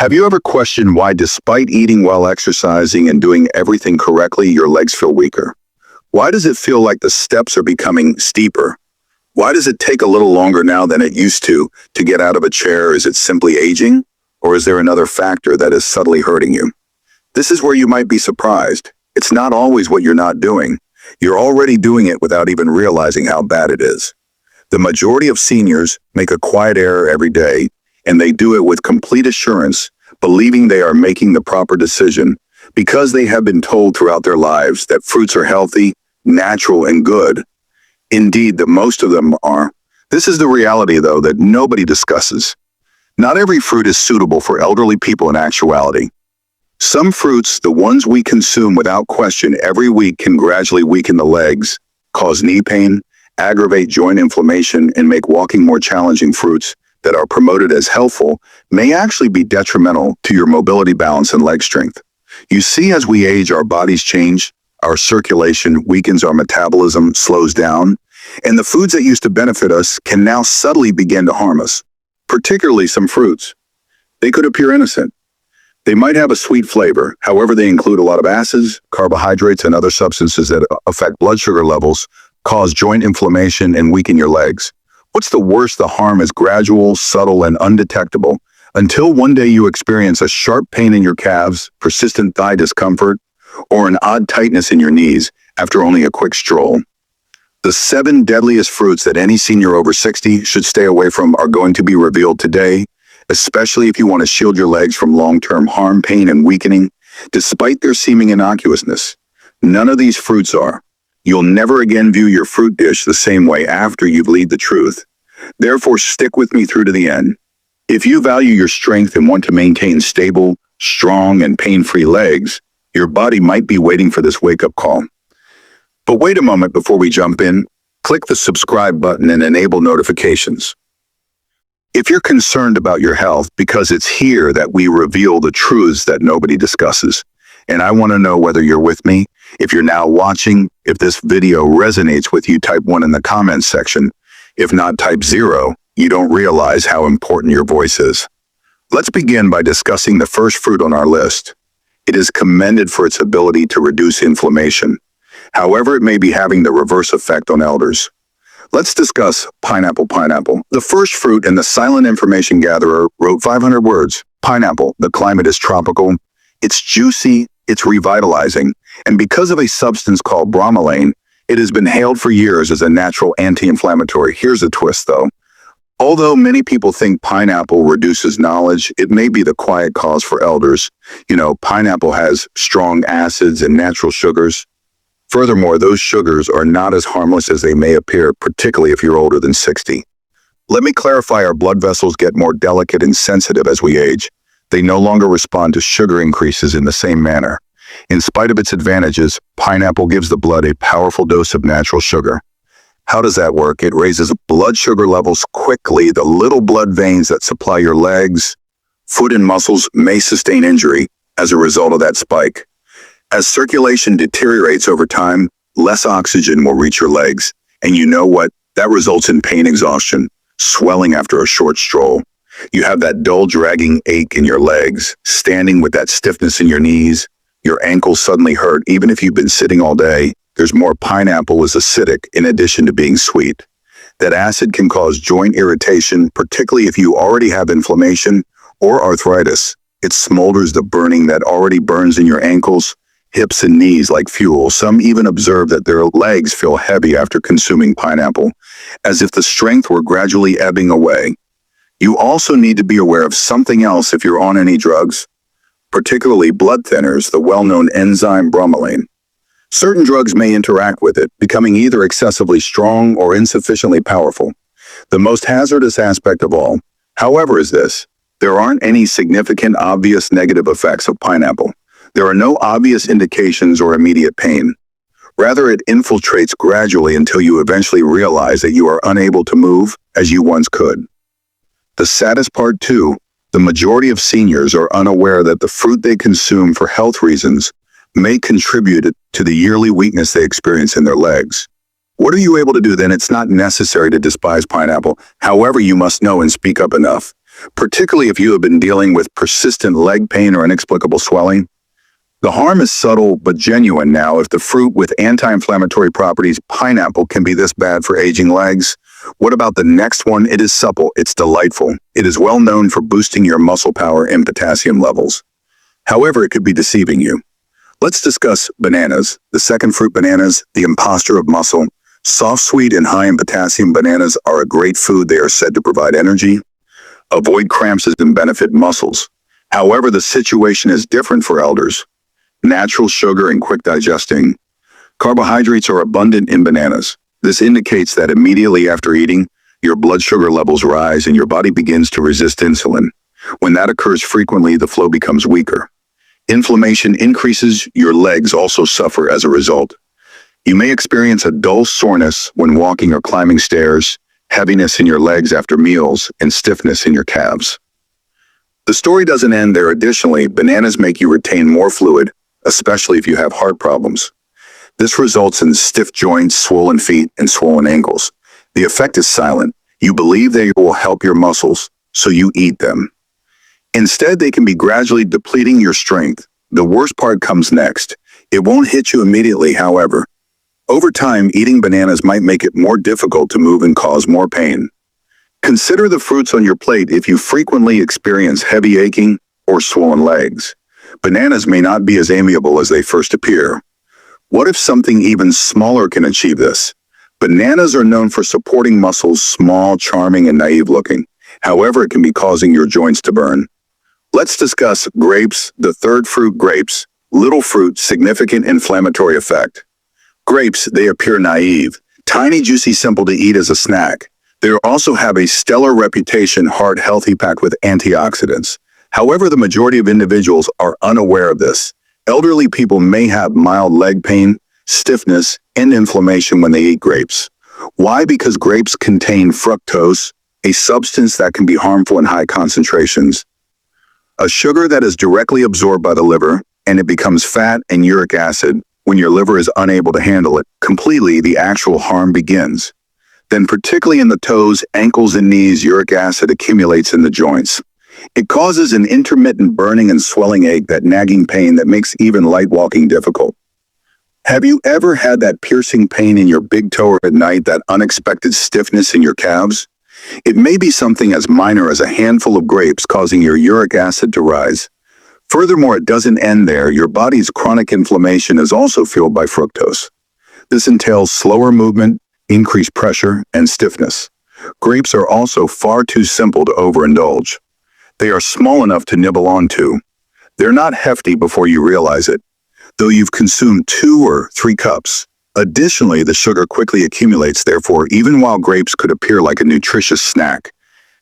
Have you ever questioned why, despite eating while exercising and doing everything correctly, your legs feel weaker? Why does it feel like the steps are becoming steeper? Why does it take a little longer now than it used to get out of a chair? Is it simply aging? Or is there another factor that is subtly hurting you? This is where you might be surprised. It's not always what you're not doing. You're already doing it without even realizing how bad it is. The majority of seniors make a quiet error every day, and they do it with complete assurance, believing they are making the proper decision because they have been told throughout their lives that fruits are healthy, natural, and good. Indeed, the most of them are. This is the reality, though, that nobody discusses. Not every fruit is suitable for elderly people in actuality. Some fruits, the ones we consume without question every week, can gradually weaken the legs, cause knee pain, aggravate joint inflammation, and make walking more challenging. Fruits that are promoted as helpful may actually be detrimental to your mobility, balance, and leg strength. You see, as we age, our bodies change, our circulation weakens, our metabolism slows down, and the foods that used to benefit us can now subtly begin to harm us, particularly some fruits. They could appear innocent. They might have a sweet flavor, however, they include a lot of acids, carbohydrates, and other substances that affect blood sugar levels, cause joint inflammation, and weaken your legs. What's the worst? The harm is gradual, subtle, and undetectable, until one day you experience a sharp pain in your calves, persistent thigh discomfort, or an odd tightness in your knees after only a quick stroll. The 7 deadliest fruits that any senior over 60 should stay away from are going to be revealed today, especially if you want to shield your legs from long-term harm, pain, and weakening. Despite their seeming innocuousness, none of these fruits are. You'll never again view your fruit dish the same way after you bleed the truth. Therefore, stick with me through to the end. If you value your strength and want to maintain stable, strong, and pain-free legs, your body might be waiting for this wake-up call. But wait a moment before we jump in. Click the subscribe button and enable notifications. If you're concerned about your health, because it's here that we reveal the truths that nobody discusses. And I want to know whether you're with me. If you're now watching, if this video resonates with you, type 1 in the comments section. If not, type 0. You don't realize how important your voice is. Let's begin by discussing the first fruit on our list. It is commended for its ability to reduce inflammation. However, it may be having the reverse effect on elders. Let's discuss pineapple. Pineapple, the first fruit, and the silent information gatherer, wrote 500 words. Pineapple, the climate is tropical. It's juicy, it's revitalizing, and because of a substance called bromelain, it has been hailed for years as a natural anti-inflammatory. Here's a twist, though. Although many people think pineapple reduces knowledge, it may be the quiet cause for elders. Pineapple has strong acids and natural sugars. Furthermore, those sugars are not as harmless as they may appear, particularly if you're older than 60. Let me clarify, our blood vessels get more delicate and sensitive as we age. They no longer respond to sugar increases in the same manner. In spite of its advantages, pineapple gives the blood a powerful dose of natural sugar. How does that work? It raises blood sugar levels quickly. The little blood veins that supply your legs, foot, and muscles may sustain injury as a result of that spike. As circulation deteriorates over time, less oxygen will reach your legs. And you know what? That results in pain, exhaustion, swelling after a short stroll. You have that dull, dragging ache in your legs, standing with that stiffness in your knees. Your ankles suddenly hurt, even if you've been sitting all day. There's more. Pineapple is acidic in addition to being sweet. That acid can cause joint irritation, particularly if you already have inflammation or arthritis. It smolders the burning that already burns in your ankles, hips, and knees like fuel. Some even observe that their legs feel heavy after consuming pineapple, as if the strength were gradually ebbing away. You also need to be aware of something else if you're on any drugs, particularly blood thinners, the well-known enzyme bromelain. Certain drugs may interact with it, becoming either excessively strong or insufficiently powerful. The most hazardous aspect of all, however, is this: there aren't any significant, obvious negative effects of pineapple. There are no obvious indications or immediate pain. Rather, it infiltrates gradually until you eventually realize that you are unable to move as you once could. The saddest part, too, the majority of seniors are unaware that the fruit they consume for health reasons may contribute to the yearly weakness they experience in their legs. What are you able to do then? It's not necessary to despise pineapple. However, you must know and speak up enough. particularly if you have been dealing with persistent leg pain or inexplicable swelling. The harm is subtle but genuine now. If the fruit with anti-inflammatory properties, pineapple, can be this bad for aging legs, what about the next one? It is supple, it's delightful. It is well known for boosting your muscle power and potassium levels. However, it could be deceiving you. Let's discuss bananas. The second fruit, bananas, the imposter of muscle. Soft, sweet, and high in potassium, bananas are a great food. They are said to provide energy, avoid cramps, and benefit muscles. However, the situation is different for elders. Natural sugar and quick digesting. Carbohydrates are abundant in bananas. This indicates that immediately after eating, your blood sugar levels rise and your body begins to resist insulin. When that occurs frequently, the flow becomes weaker. Inflammation increases, your legs also suffer as a result. You may experience a dull soreness when walking or climbing stairs, heaviness in your legs after meals, and stiffness in your calves. The story doesn't end there. Additionally, bananas make you retain more fluid, especially if you have heart problems. This results in stiff joints, swollen feet, and swollen ankles. The effect is silent. You believe they will help your muscles, so you eat them. Instead, they can be gradually depleting your strength. The worst part comes next. It won't hit you immediately, however. Over time, eating bananas might make it more difficult to move and cause more pain. Consider the fruits on your plate if you frequently experience heavy aching or swollen legs. Bananas may not be as amiable as they first appear. What if something even smaller can achieve this? Bananas are known for supporting muscles, small, charming, and naive looking. However, it can be causing your joints to burn. Let's discuss grapes, the third fruit, grapes. Little fruit, significant inflammatory effect. Grapes, they appear naive, tiny, juicy, simple to eat as a snack. They also have a stellar reputation, heart healthy, packed with antioxidants. However, the majority of individuals are unaware of this. Elderly people may have mild leg pain, stiffness, and inflammation when they eat grapes. Why? Because grapes contain fructose, a substance that can be harmful in high concentrations. A sugar that is directly absorbed by the liver, and it becomes fat and uric acid. When your liver is unable to handle it completely, the actual harm begins. Then, particularly in the toes, ankles, and knees, uric acid accumulates in the joints. It causes an intermittent burning and swelling ache, that nagging pain that makes even light walking difficult. Have you ever had that piercing pain in your big toe or at night, that unexpected stiffness in your calves? It may be something as minor as a handful of grapes causing your uric acid to rise. Furthermore, it doesn't end there. Your body's chronic inflammation is also fueled by fructose. This entails slower movement, increased pressure, and stiffness. Grapes are also far too simple to overindulge. They are small enough to nibble onto. They're not hefty before you realize it, though you've consumed 2 or 3 cups. Additionally, the sugar quickly accumulates. Therefore, even while grapes could appear like a nutritious snack,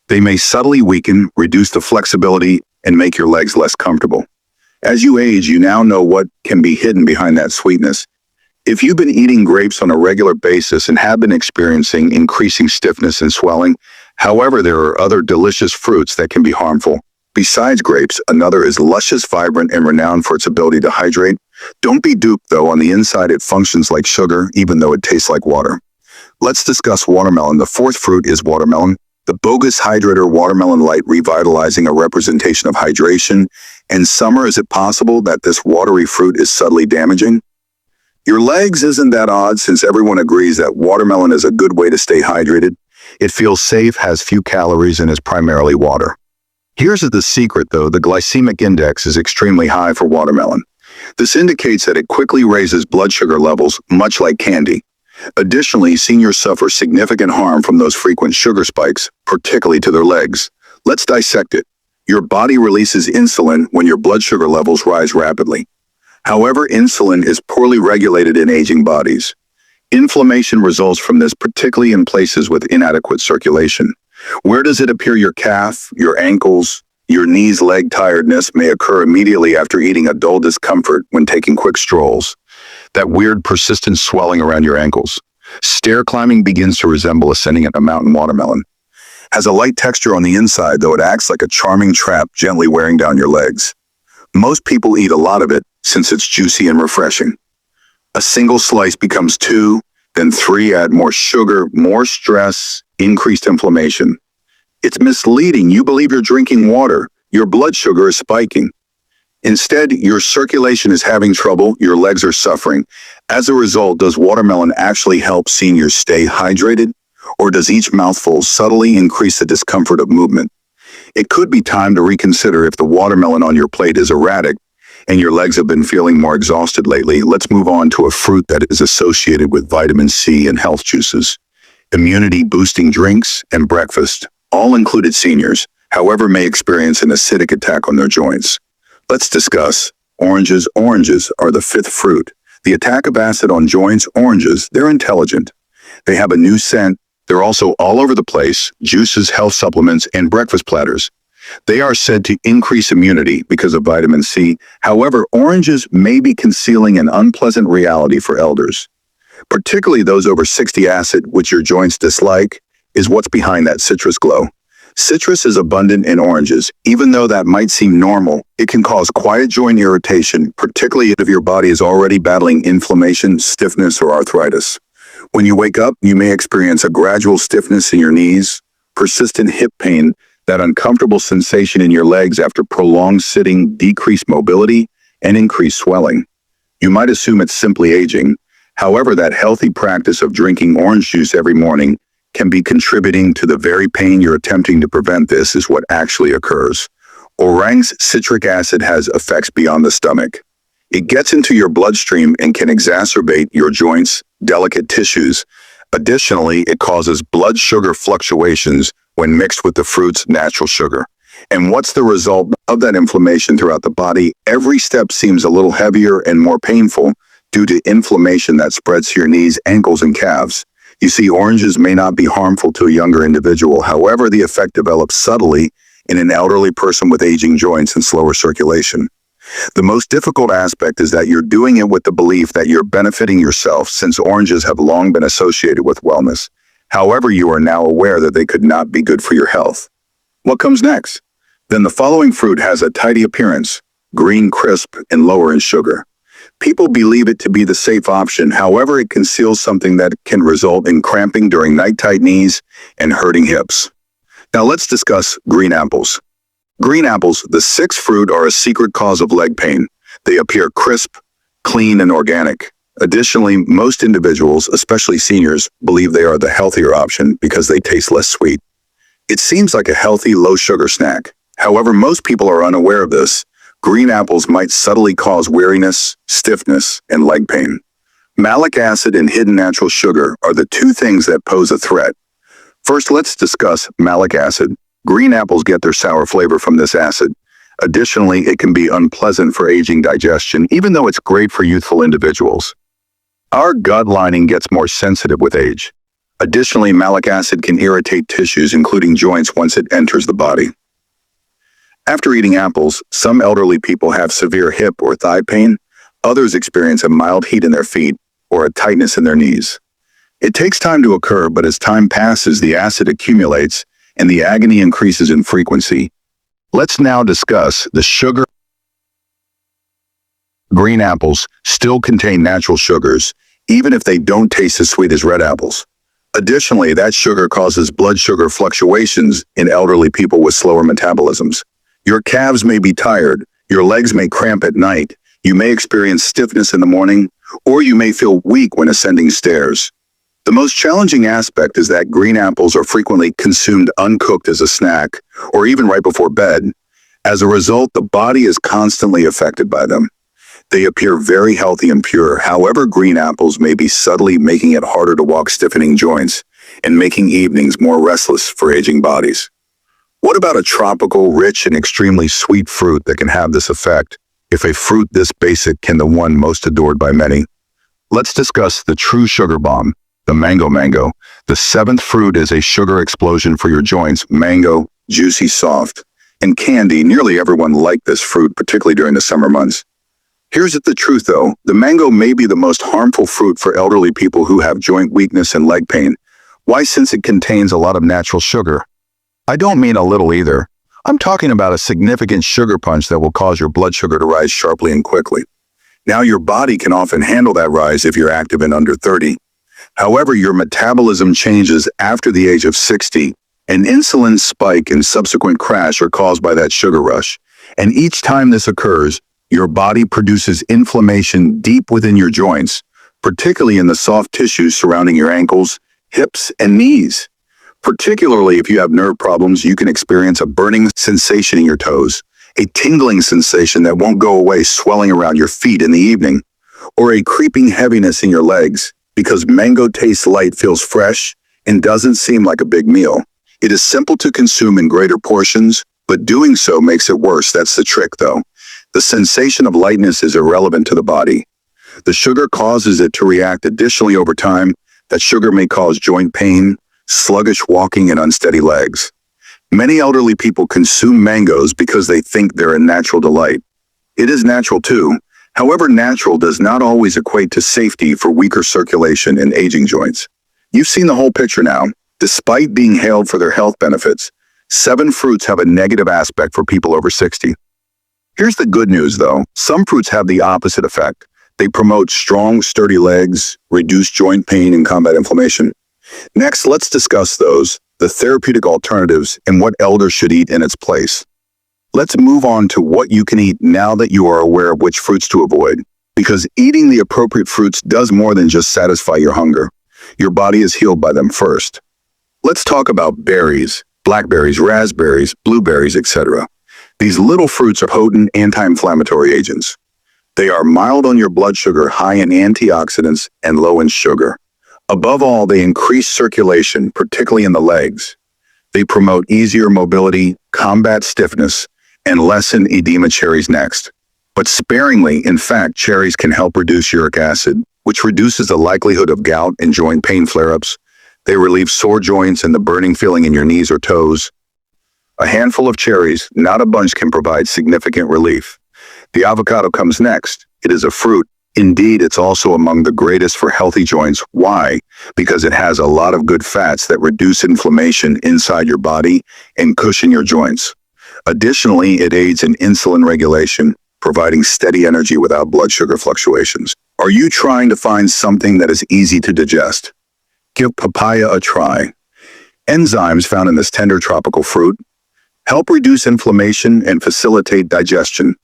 they may subtly weaken, reduce the flexibility, and make your legs less comfortable. As you age, you now know what can be hidden behind that sweetness. If you've been eating grapes on a regular basis and have been experiencing increasing stiffness and swelling, however, there are other delicious fruits that can be harmful. Besides grapes, another is luscious, vibrant, and renowned for its ability to hydrate. Don't be duped, though. On the inside, it functions like sugar, even though it tastes like water. Let's discuss watermelon. The fourth fruit is watermelon. The bogus hydrator, watermelon light, revitalizing, a representation of hydration. In summer, is it possible that this watery fruit is subtly damaging your legs? Isn't that odd, since everyone agrees that watermelon is a good way to stay hydrated? It feels safe, has few calories, and is primarily water. Here's the secret, though. The glycemic index is extremely high for watermelon. This indicates that it quickly raises blood sugar levels, much like candy. Additionally, seniors suffer significant harm from those frequent sugar spikes, particularly to their legs. Let's dissect it. Your body releases insulin when your blood sugar levels rise rapidly. However, insulin is poorly regulated in aging bodies. Inflammation results from this, particularly in places with inadequate circulation. Where does it appear? Your calf, your ankles, your knees. Leg tiredness may occur immediately after eating. A dull discomfort when taking quick strolls. That weird persistent swelling around your ankles. Stair climbing begins to resemble ascending a mountain. Watermelon has a light texture on the inside, though it acts like a charming trap, gently wearing down your legs. Most people eat a lot of it since it's juicy and refreshing. A single slice becomes 2, then 3. Add more sugar, more stress, increased inflammation. It's misleading. You believe you're drinking water. Your blood sugar is spiking. Instead, your circulation is having trouble, your legs are suffering. As a result, does watermelon actually help seniors stay hydrated? Or does each mouthful subtly increase the discomfort of movement? It could be time to reconsider if the watermelon on your plate is erratic and your legs have been feeling more exhausted lately. Let's move on to a fruit that is associated with vitamin C and health juices. Immunity-boosting drinks and breakfast, all included seniors, however, may experience an acidic attack on their joints. Let's discuss oranges. Oranges are the fifth fruit. The attack of acid on joints. Oranges, they're intelligent. They have a new scent. They're also all over the place, juices, health supplements, and breakfast platters. They are said to increase immunity because of vitamin C. However, oranges may be concealing an unpleasant reality for elders, particularly those over 60. Acid, which your joints dislike, is what's behind that citrus glow. Citrus is abundant in oranges. Even though that might seem normal, it can cause quiet joint irritation, particularly if your body is already battling inflammation, stiffness, or arthritis. When you wake up, you may experience a gradual stiffness in your knees, persistent hip pain, that uncomfortable sensation in your legs after prolonged sitting, decreased mobility, and increased swelling. You might assume it's simply aging. However, that healthy practice of drinking orange juice every morning can be contributing to the very pain you're attempting to prevent. This is what actually occurs. Orang's citric acid has effects beyond the stomach. It gets into your bloodstream and can exacerbate your joints, delicate tissues. Additionally, it causes blood sugar fluctuations when mixed with the fruit's natural sugar. And what's the result of that inflammation throughout the body? Every step seems a little heavier and more painful due to inflammation that spreads to your knees, ankles, and calves. You see, oranges may not be harmful to a younger individual. However, the effect develops subtly in an elderly person with aging joints and slower circulation. The most difficult aspect is that you're doing it with the belief that you're benefiting yourself, since oranges have long been associated with wellness. However, you are now aware that they could not be good for your health. What comes next? Then the following fruit has a tidy appearance, green, crisp, and lower in sugar. People believe it to be the safe option. However, it conceals something that can result in cramping during night-tight knees and hurting hips. Now let's discuss green apples. Green apples, the sixth fruit, are a secret cause of leg pain. They appear crisp, clean, and organic. Additionally, most individuals, especially seniors, believe they are the healthier option because they taste less sweet. It seems like a healthy, low-sugar snack. However, most people are unaware of this. Green apples might subtly cause weariness, stiffness, and leg pain. Malic acid and hidden natural sugar are the two things that pose a threat. First, let's discuss malic acid. Green apples get their sour flavor from this acid. Additionally, it can be unpleasant for aging digestion, even though it's great for youthful individuals. Our gut lining gets more sensitive with age. Additionally, malic acid can irritate tissues, including joints, once it enters the body. After eating apples, some elderly people have severe hip or thigh pain. Others experience a mild heat in their feet or a tightness in their knees. It takes time to occur, but as time passes, the acid accumulates and the agony increases in frequency. Let's now discuss the sugar. Green apples still contain natural sugars, even if they don't taste as sweet as red apples. Additionally, that sugar causes blood sugar fluctuations in elderly people with slower metabolisms. Your calves may be tired, your legs may cramp at night, you may experience stiffness in the morning, or you may feel weak when ascending stairs. The most challenging aspect is that green apples are frequently consumed uncooked as a snack, or even right before bed. As a result, the body is constantly affected by them. They appear very healthy and pure. However, green apples may be subtly making it harder to walk, stiffening joints, and making evenings more restless for aging bodies. What about a tropical, rich, and extremely sweet fruit that can have this effect? If a fruit this basic can the one most adored by many. Let's discuss the true sugar bomb, the mango. The seventh fruit is a sugar explosion for your joints. Mango, juicy, soft, and candy. Nearly everyone likes this fruit, particularly during the summer months. Here's the truth though, the mango may be the most harmful fruit for elderly people who have joint weakness and leg pain. Why? Since it contains a lot of natural sugar. I don't mean a little either. I'm talking about a significant sugar punch that will cause your blood sugar to rise sharply and quickly. Now, your body can often handle that rise if you're active and under 30. However, your metabolism changes after the age of 60, An insulin spike and subsequent crash are caused by that sugar rush. And each time this occurs, your body produces inflammation deep within your joints, particularly in the soft tissues surrounding your ankles, hips, and knees. Particularly if you have nerve problems, you can experience a burning sensation in your toes, a tingling sensation that won't go away swelling around your feet in the evening, or a creeping heaviness in your legs because mango tastes light, feels fresh, and doesn't seem like a big meal. It is simple to consume in greater portions, but doing so makes it worse. That's the trick, though. The sensation of lightness is irrelevant to the body. The sugar causes it to react. Additionally, over time, that sugar may cause joint pain, sluggish walking, and unsteady legs. Many elderly people consume mangoes because they think they're a natural delight. It is natural too. However, natural does not always equate to safety for weaker circulation and aging joints. You've seen the whole picture now. Despite being hailed for their health benefits, 7 fruits have a negative aspect for people over 60. Here's the good news, though. Some fruits have the opposite effect. They promote strong, sturdy legs, reduce joint pain, and combat inflammation. Next, let's discuss those, the therapeutic alternatives, and what elders should eat in its place. Let's move on to what you can eat now that you are aware of which fruits to avoid. Because eating the appropriate fruits does more than just satisfy your hunger. Your body is healed by them first. Let's talk about berries, blackberries, raspberries, blueberries, etc. These little fruits are potent anti-inflammatory agents. They are mild on your blood sugar, high in antioxidants, and low in sugar. Above all, they increase circulation, particularly in the legs. They promote easier mobility, combat stiffness, and lessen edema. Cherries next. But sparingly. In fact, cherries can help reduce uric acid, which reduces the likelihood of gout and joint pain flare-ups. They relieve sore joints and the burning feeling in your knees or toes. A handful of cherries, not a bunch, can provide significant relief. The avocado comes next. It is a fruit. Indeed, it's also among the greatest for healthy joints. Why? Because it has a lot of good fats that reduce inflammation inside your body and cushion your joints. Additionally, it aids in insulin regulation, providing steady energy without blood sugar fluctuations. Are you trying to find something that is easy to digest? Give papaya a try. Enzymes found in this tender tropical fruit help reduce inflammation and facilitate digestion.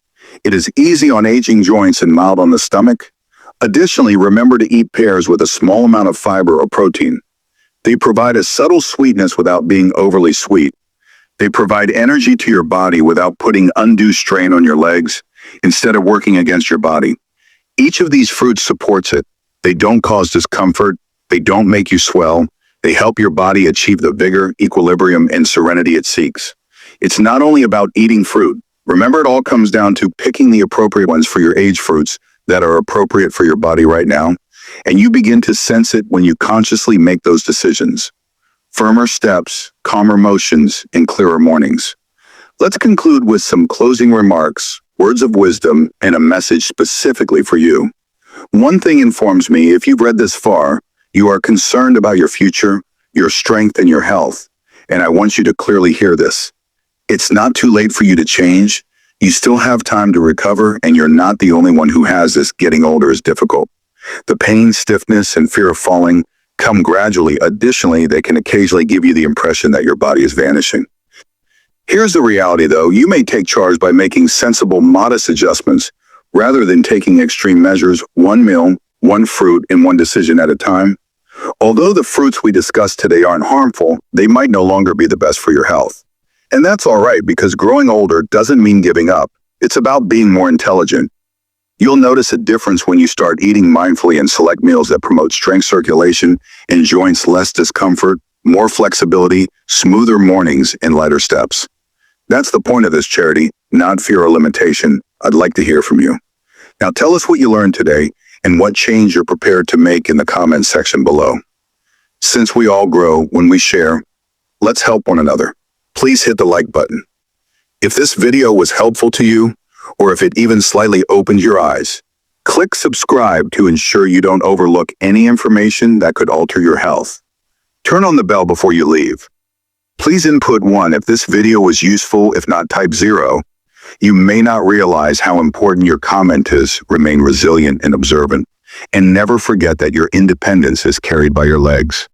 It is easy on aging joints and mild on the stomach. Additionally, remember to eat pears with a small amount of fiber or protein. They provide a subtle sweetness without being overly sweet. They provide energy to your body without putting undue strain on your legs, instead of working against your body. Each of these fruits supports it. They don't cause discomfort. They don't make you swell. They help your body achieve the vigor, equilibrium, and serenity it seeks. It's not only about eating fruit. Remember, it all comes down to picking the appropriate ones for your age, fruits that are appropriate for your body right now. And you begin to sense it when you consciously make those decisions. Firmer steps, calmer motions, and clearer mornings. Let's conclude with some closing remarks, words of wisdom, and a message specifically for you. One thing informs me, if you've read this far, you are concerned about your future, your strength, and your health. And I want you to clearly hear this. It's not too late for you to change. You still have time to recover, and you're not the only one who has this. Getting older is difficult. The pain, stiffness, and fear of falling come gradually. Additionally, they can occasionally give you the impression that your body is vanishing. Here's the reality, though. You may take charge by making sensible, modest adjustments rather than taking extreme measures, one meal, one fruit, and one decision at a time. Although the fruits we discussed today aren't harmful, they might no longer be the best for your health. And that's all right, because growing older doesn't mean giving up. It's about being more intelligent. You'll notice a difference when you start eating mindfully and select meals that promote strength, circulation, and joints, less discomfort, more flexibility, smoother mornings, and lighter steps. That's the point of this charity, not fear or limitation. I'd like to hear from you. Now tell us what you learned today and what change you're prepared to make in the comments section below. Since we all grow when we share, let's help one another. Please hit the like button. If this video was helpful to you, or if it even slightly opened your eyes, click subscribe to ensure you don't overlook any information that could alter your health. Turn on the bell before you leave. Please input 1 if this video was useful. If not, type 0. You may not realize how important your comment is. Remain resilient and observant. And never forget that your independence is carried by your legs.